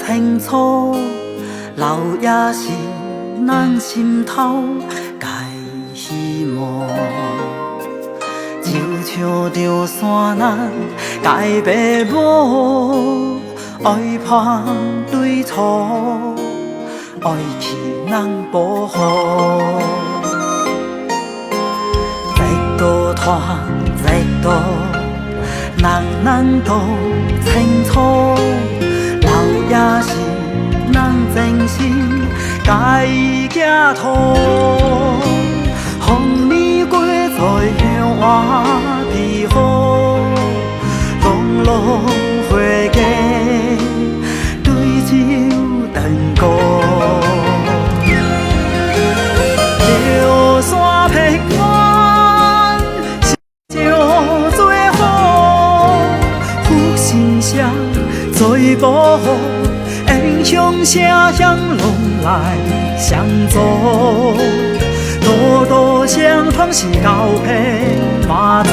清楚，留也是咱心头介希望。就像着山咱介爸母，爱攀对错，爱去咱保护。一道团，一道人都清楚，留也是咱真心介寄托。风年过在向外美好，long long回家对酒登高。流山平安，就最好，福星声最保护，英雄声响拢来相助。多多相同是交配马祖。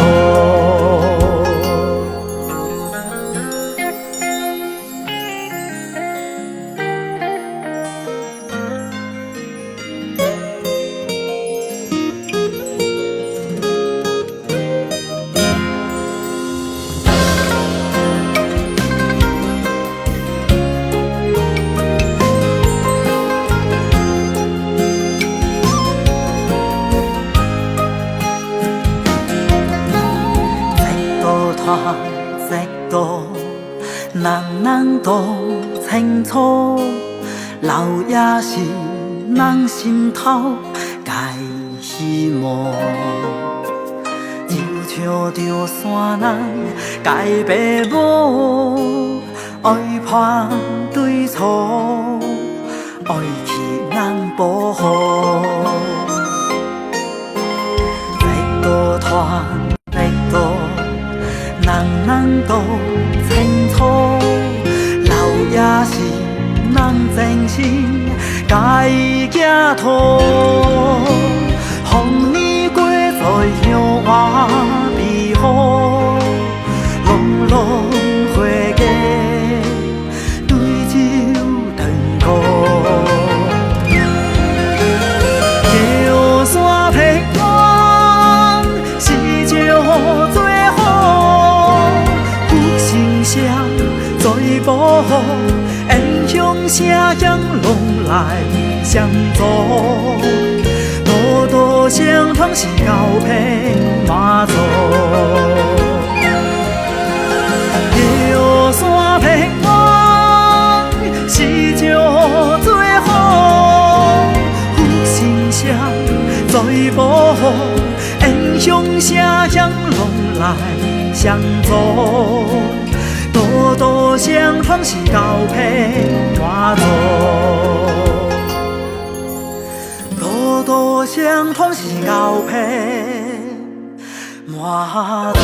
一道人都清楚，留也是咱心头介希望。就像着山咱介爸母，爱攀对错，爱去咱保护。一道团，一道人都清楚，留也是咱真心介寄托。风年过在向外美好，long long回家对酒登高。流山平安是就最好，最保护，英雄声响拢来相助。多多相同是交配马祖。流山平安是就最好，福星声最保护，英雄声响拢来相助。多多相同是交配马祖，多多相同是交配马祖。